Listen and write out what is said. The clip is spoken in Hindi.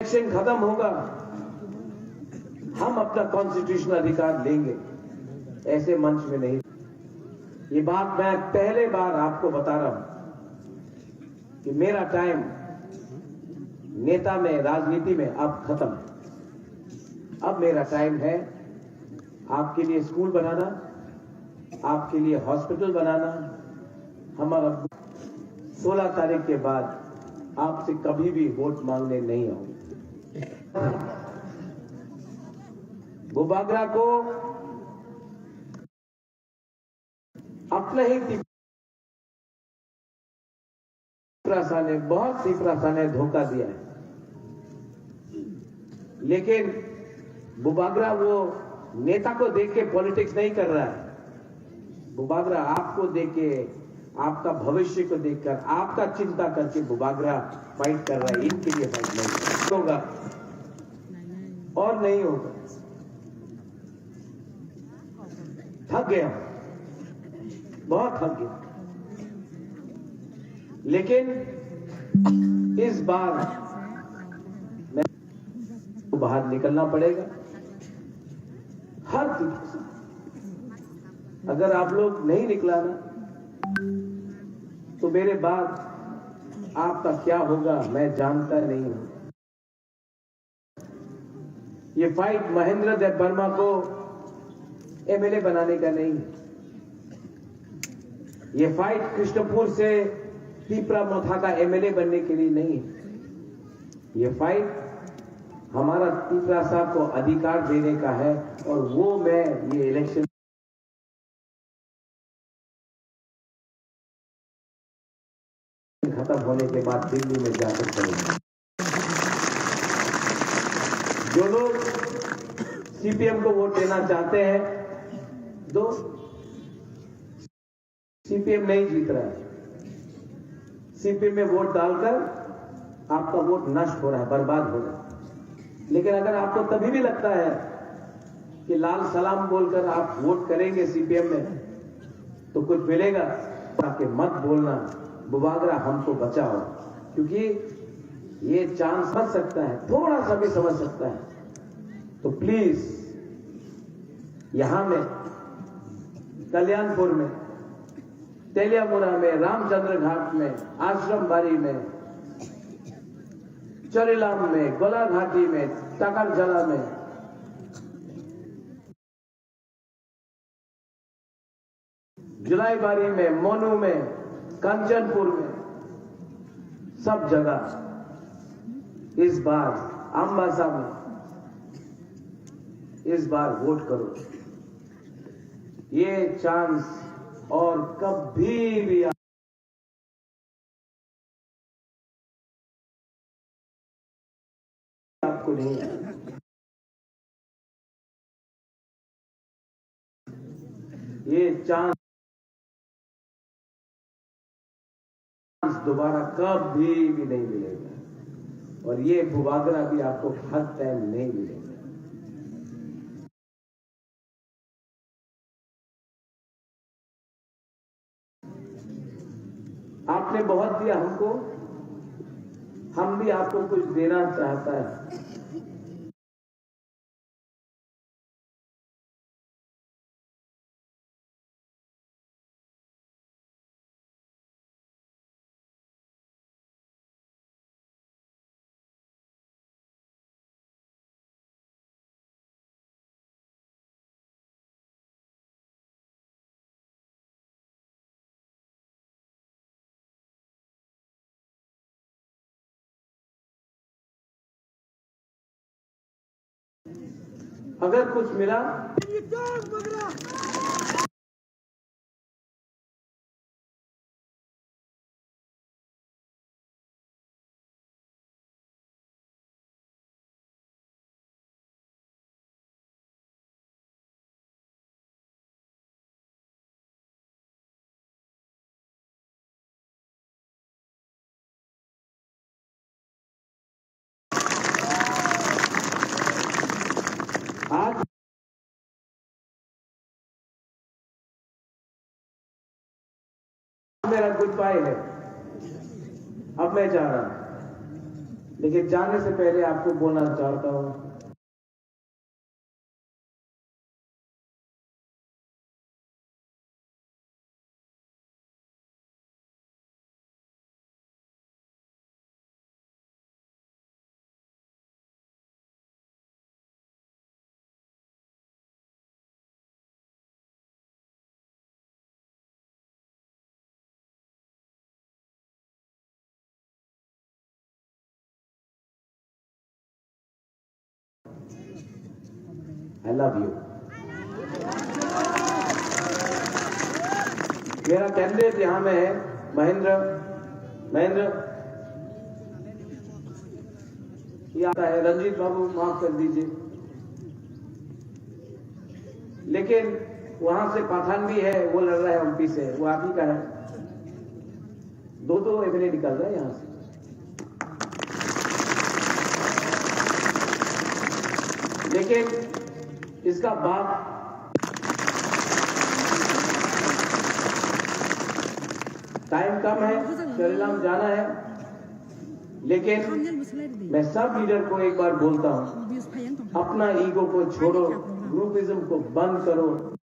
इलेक्शन खत्म होगा, हम अपना कॉन्स्टिट्यूशनल अधिकार लेंगे, ऐसे मंच में नहीं। ये बात मैं पहले बार आपको बता रहा हूं कि मेरा टाइम नेता में, राजनीति में अब खत्म है। अब मेरा टाइम है आपके लिए स्कूल बनाना, आपके लिए हॉस्पिटल बनाना। हमारा 16 तारीख के बाद आपसे कभी भी वोट मांगने नहीं आऊंगा। बुबागरा को अपने ही तीपरासा ने, बहुत तीपरासा ने धोखा दिया है, लेकिन बुबागरा वो नेता को देख के पॉलिटिक्स नहीं कर रहा है। बुबागरा आपको देख के, आपका भविष्य को देखकर, आपका चिंता करके बुबागरा फाइट कर रहा है। इनके लिए फाइट नहीं होगा और नहीं होगा। थक गया, बहुत थक गया, लेकिन इस बार मैं बाहर निकलना पड़ेगा हर तरीके से। अगर आप लोग नहीं निकला ना, तो मेरे बाद आपका क्या होगा मैं जानता नहीं हूं। ये फाइट महेंद्र देव वर्मा को एमएलए बनाने का नहीं है। ये फाइट कृष्णपुर से तीपरा मोथा का एमएलए बनने के लिए नहीं है। ये फाइट हमारा तीपरा साहब को अधिकार देने का है, और वो मैं ये इलेक्शन खत्म होने के बाद दिल्ली में जाकर करेंगे। जो लोग सीपीएम को वोट देना चाहते हैं, दो, सीपीएम नहीं जीत रहा है। सीपीएम में वोट डालकर आपका वोट नष्ट हो रहा है, बर्बाद हो रहा है। लेकिन अगर आपको तभी भी लगता है कि लाल सलाम बोलकर आप वोट करेंगे सीपीएम में तो कुछ मिलेगा, ताकि मत बोलना बुबागरा हमको बचाओ, क्योंकि ये चांस समझ सकता है, थोड़ा सा भी समझ सकता है। तो प्लीज यहां में, कल्याणपुर में, तेलियामुरा में, रामचंद्र घाट में, आश्रम बाड़ी में, चरीलाम में, गोला घाटी में, टाकरजला में, जुलाईबाड़ी में, मोनू में, कंचनपुर में, सब जगह इस बार, अम्बासा में इस बार वोट करो। ये चांस और कभी भी आपको नहीं है। ये चांस दोबारा कभी भी नहीं मिलेगा, और ये बुबागरा भी आपको हर टाइम नहीं मिलेगा। आपने बहुत दिया हमको, हम भी आपको कुछ देना चाहता है। अगर कुछ मिला आज, मेरा गुड बाय है। अब मैं जा रहा हूं। लेकिन जाने से पहले आपको बोलना चाहता हूं, I love you. मेरा कैंडिडेट यहां में है महेंद्र ये आता है। रंजीत बाबू माफ कर दीजिए, लेकिन वहां से पठान भी है, वो लड़ रहा है एमपी से, वो आप ही का है। दो एमएलए निकल रहा है यहां से। लेकिन इसका बाप टाइम कम है, केरलाम जाना है, लेकिन मैं सब लीडर को एक बार बोलता हूं, अपना ईगो को छोड़ो, ग्रुपिज्म को बंद करो,